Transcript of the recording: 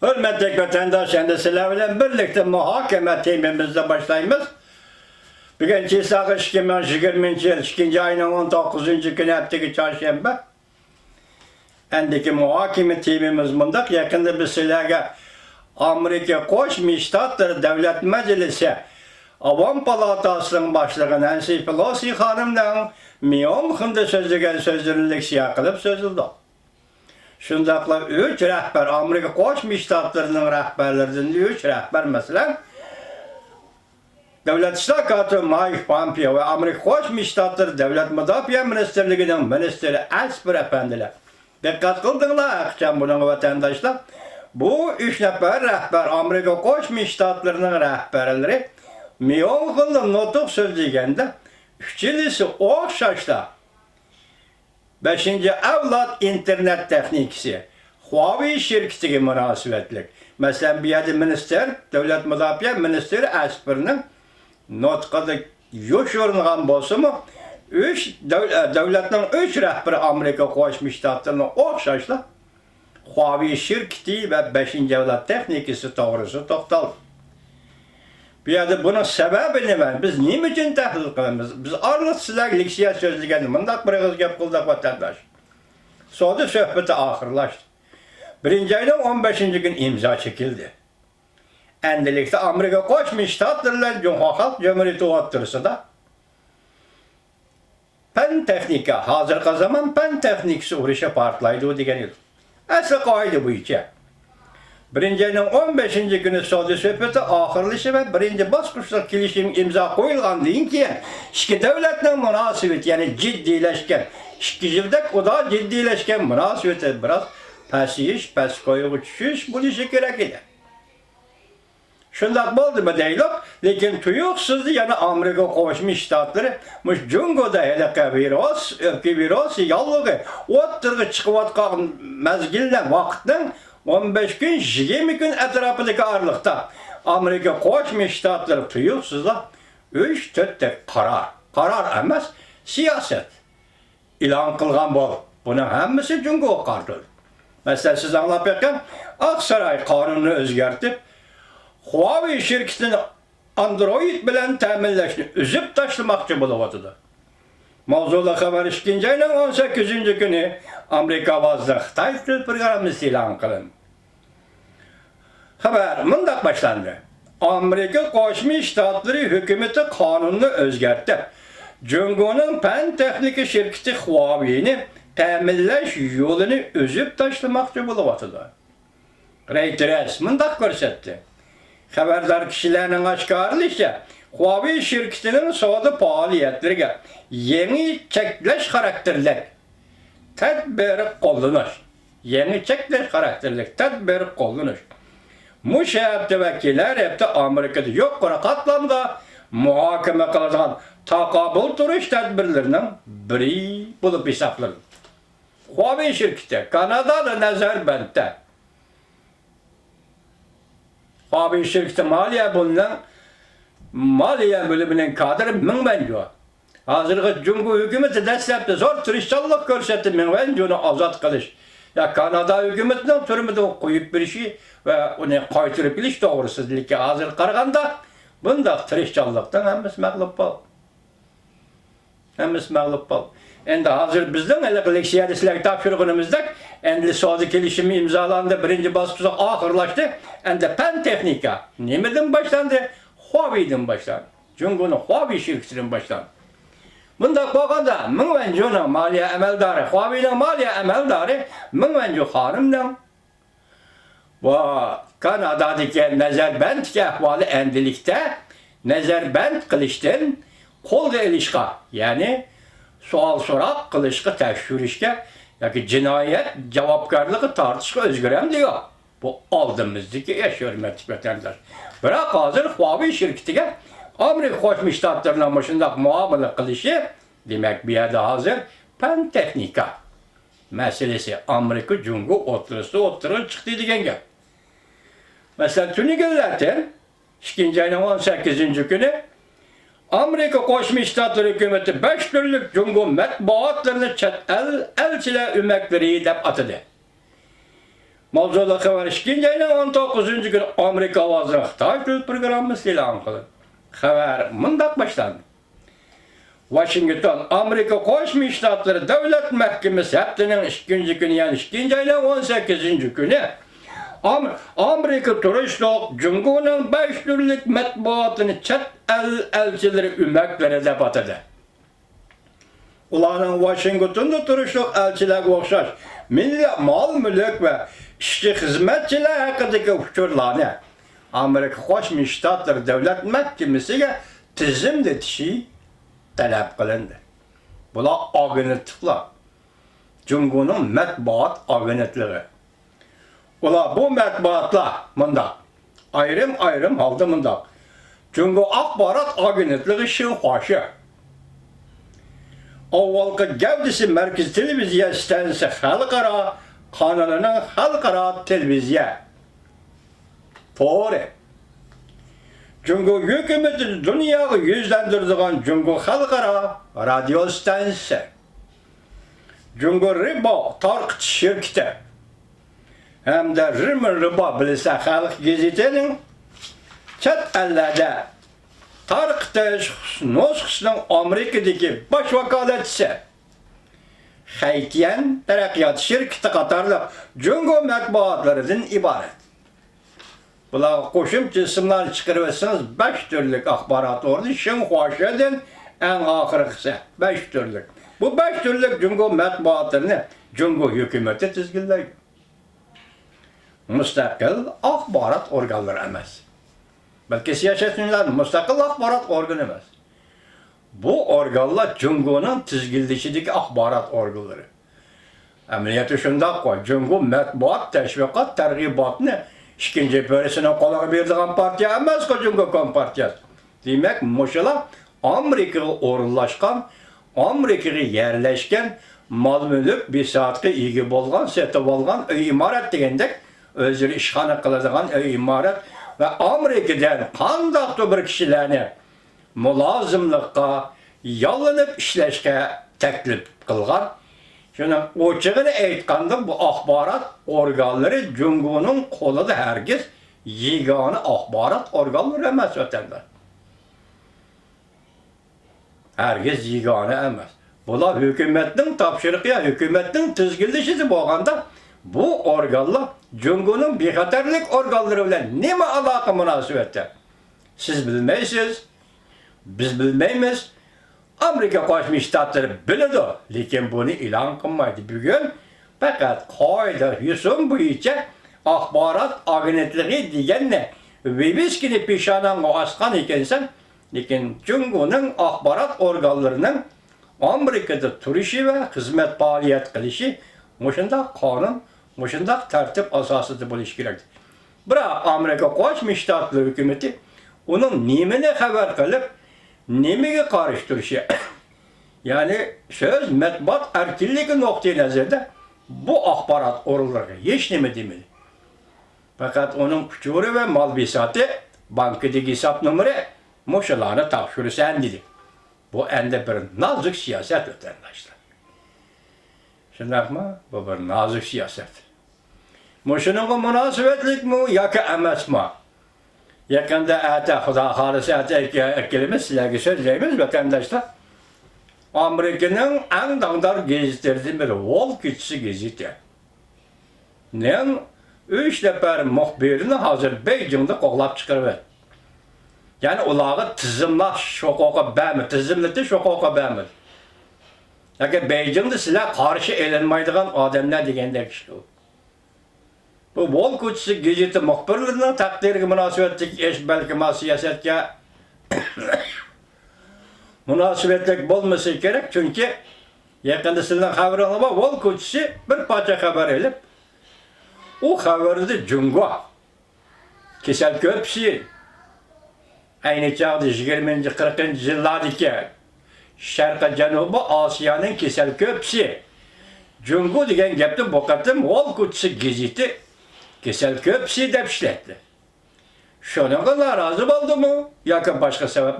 Hürmetli vatandaş, sizlerle birlikte muhakeme temimizde başlayımız. Bugün Çiğsakı 2020 yıl 2. ayının 19. günü haftaki çarşamba. Endiki muhakeme temimiz bundak. Yakında bir sizlerle Amerika Koçmuş Ştatları Devlet Meclisi Avam Palatası'nın başlığı Nancy Pelosi hanımdan miyom hındı sözlügen sözlülük siyah kılıp sözüldü. Şundakla 3 rəhbər, Amerika Koçmuş Ştatlarının rəhbərlərindən 3 rəhbər məsələn, Devlet İşler Katı Mike Pompeo ve Amerika Koçmuş Ştatları Devlet Müdafiə Ministerliğinin Ministeri Esper Efendiler. Dikkat kıldınlar akşam bunun vatandaşlar. Bu 3 nəfər rəhbər, Amerika Koçmuş Ştatlarının rəhbərləri, milyon kıldım notuk sözlüğündə, üçlisi oxşaşlar. 5. Evlat internet teknikisi, Huawei şirketiyle münasebetlik. Mesela bir adı minister, Devlet Müdafiə Ministeri Esper'nin notkada yoşurunğan bolsa mı, devletin 3 rəhbəri Amerika Koçmuş Ştatlarına oxşaşlar. Huawei şirketi ve 5. evlat teknikisi doğrusu toxtalır. Bir adı bunun sebebi ne var? Biz niye için tahlil kılımız? Biz arlık sizler liksiya sözlüğünü mındak bir kız gep kıldak vatandaş. Sonra söhbeti ahırlaştı. 1. ayın 15. gün imza çekildi. Endilikte Amerika Koçmuş Ştatlarla Cumhuriyet Cumhuriyeti otursa da pen teknika, hazır zaman pen teknikisi uğraşa partlaydı o diyen yıl. Asıl kaydı bu içe. 1. ayın 15. günü sözlü söhbeti ahırlışı ve 1. basmışlık kilişim imza koyulgan deyin ki iki devletle münasebet yani ciddileşken iki yıldak o da ciddileşken münasebeti biraz pesiyiş, pes koyu uçuş bu işe gerek idi. Şundak oldu mu değil o, lakin tuyuksuzdu yani Amerika Koçmuş Ştatları muş Cungo'da hele virüs yallığı ottırgı çıkıvatkan mezgilden vakitten 15 gün, 20 gün etrafındaki aralıkta Amerika Koçmuş Ştatları tuyuksuzla 3-4 karar emez siyaset ilan kılgan bol. Bunun hemmisi Cungo kartı. Mesela siz anlatırken Aksaray kanunu özgertip Huawei şirketinin Android bilen teminleşini üzüp taşlamakçı buluvatıdı. Mavzula haber 2. ayının 18. günü Amerika bazı Xitay programı ilan kılın. Haber mındak başlandı. Amerika Koçmuş Ştatları hükümeti kanununu özgertti. Cungo'nun pen tekniki şirketi Huawei'ni teminleş yolunu üzüp taşlamakçı buluvatıdı. Reuters mındak görsetti. Haberdar kişilerin aşkarlı ise Huawei şirketinin soğudu faaliyetleri yeni çekleş karakterlik tedbiri kullanır. Yeni çekleş karakterlik tedbiri kullanır. Bu şehirde vekiller hepte Amerika'da yok konu katlamda muhakeme kılacağın takabül duruş tedbirlerinin biri bulup hesaplanır. Huawei şirketi Kanada'da Nazarbent'te Huawei şirketi maliye bulunan maliye bölümünün kadri Mingwenju. Hazırki Cumhur hükümeti destekli zor turistçilik görsetti Mingwenju'nu azat kılış. Ya Kanada hükümetinin türümüde koyup bir şey ve onu kaytırıp biliş doğrusu değil ki hazır karganda bunda turistçilikten hemiz mağlup ol. Hemiz mağlup ol. Endi hazır bizden elektrikli siyadisiyle tapşırığımızda endi sözlü kilişimi imzalandı, 1. baskısı ahırlaştı. Endi pen teknika nemeden başlandı? Huawei'den başlandı. Cungo'nun Huawei şirketinin başlandı. Bunda bakanda Mingwenju'nun maliye emeldarı, Huawei'nin maliye emeldarı Mingwenju hanımdan bu Kanada'daki Nazarbent'ki ahvalı endilikte Nazarbent kılıştın kolga ilişka yani sual sorak kılışkı teşhürüşke yani cinayet cevapkarlığı tartışkı özgürem diyor. Bu aldığımızdaki yaşıyor vatandaş. Bırak hazır Huawei şirketiyle Amerika Koçmuş Ştatlarının başında muamele kılışı demek bir yerde hazır pen teknika meselesi Amerika Cungo oturusu çıktı diyen. Mesela Tünigiller'den 2. ayının 18. günü Amerika Koçmuş Ştatları hükümeti 5 türlük Cungo matbuatlarını çet elçiler ümekleri dep atıdı. Mavzulu xabar 2 ayının 19. günü Amerika avazı Xitay Türk programı e'lon qilindi. Xabar mundaq boshlandı. Washington, Amerika Qo'shma Shtatlari Davlat Mahkamasi haftaning 2 kuni, ya'ni 2 ayning 18 kuni Amerika turishliq Jungoning 5 turlik matbuotini chet el elchilari o'makları deb atadi. Ularning Washingtonda turishliq elchilarga o'xshash milliy mol-mulk va ishchi xizmatchilar haqidagi uchurlarni Amerika Qo'shma Shtatlari Davlat Mahkamasiga tizimlatishi talab qilindi. Bular agentliklar. Jungoning matbuot agentligi. Ular bu matbuotlar mundaq. Ayrim holda mundaq. Jungo axborot agentligi Shinxuashi. Avvalgi gavdisi Markaz televiziya stansiyasi xalqaro qonunining xalqaro televiziya. To'g'ri. Jungo hukumati dunyoga yuzlantiradigan Jungo xalqaro radio stansiyasi. Jungo ribo tarqitish shirkati hamda ribo bilsa xalq gazetining chet ellarda tarqitish nusxasining Amerikadagi bosh vakolatchisi Xaytian taraqqiyot shirkati qatorli Jungo matbuotlaridan iborat. Bular qo'shimcha ismlarni chiqarib olsangiz 5 turlik axborot o'rni Shinxuashidan eng oxirgisi 5 turlik. Bu 5 turlik Jungo matbuotlarini Jungo hukumati tizginlaydi. Mustaqil axborot organlari emas. Balki siyosatchilar mustaqil axborot organı emas. Bu organlar Jungoning tizginlashidagi axborot organlari. Amaliyoti shundoq qo'y, Jungo matbuot tashviqot targ'ibotni ikkinchi po'risini qo'liga beradigan partiya emas, Jungo Kompartiyasi. Demak, mushular Amerikaga o'rinlashgan, Amerikaga yerlashgan, mol-mulk bisotga ega bo'lgan, setib olgan uy imorat degandek, o'zini ishxona qiladigan uy imorat va Amerikadan qandaqdir bir kishilarni mulozimlikqa yollanib ishlashga taklif qilgan. Şuna ochiqini aytganda bu axborot organlari Jungoning qo'lida hargiz yegona axborot organlari emas o'tanda. Hargiz yegona emas. Bular hukumatning topshiriqi, hukumatning tizginlashisi bo'lganda bu organlar Jungoning bexatarlik organlari bilan nima aloqa munosabatda? Siz bilmaysiz, biz bilmaymiz. Amerika Qo'shma Shtatlari biladi, lekin buni e'lon qilmaydi. Bugun faqat qoida yusum bo'yicha axborot agentligi deganni Viviskini peshonanga osgan ekansan, lekin Jungoning axborot organlarining Amerikada turishi va xizmat faoliyat qilishi mushundaq qonun, mushundaq tartib asosida bo'lishi kerak. Biroq Amerika Qo'shma Shtatlari hukumati uning nimani xabar qilib, nimaga qarshi yani söz matbuot erkinligi nuqtai nazarda bu axborot o'rinlariga hech nima demadi. Faqat uning kuchuri va mol bisoti bankidagi hisob nomeri mushularni topshirsan dedi. Bu endi bir nozik siyosat o'tarlashdi. Shundaqmi? Bu bir nozik siyosat. Mushunaga munosabatlikmi yoki emasmi? Yaqinda Xudo xolisa ikkalamiz sizlarga so'zlaymiz vatandoshlar. Amerikaning eng dangdor gazetlaridan biri Wall Street gazeti. Men 3 nafar muxbirini hozir Beijingda qo'g'lab chiqarib. Ya'ni ularga tizimlash huquqi bermi, tizimlatish huquqi bermi. Agar Beijingda sizlar qarshi e'lonmaydigan odamlar degandek ish bu. Bu Wall Street gazeti muxbirlarining taqdiriga munosabatli ish balki siyosatga munosabatlik bo'lmasa kerak, chunki yaqinda sizning xabaringiz bor, Wall Street bir parcha xabar elib, u xabarda Jungo kasal ko'psi ayni chog'da 20-40 yillardagi Sharq Janubiy Osiyoning kasal ko'psi Jungo degan gapni bu qatim Wall Street gazeti kasal ko'psi deb ishlatdi. Shunga norozi bo'ldimi yoki boshqa sabab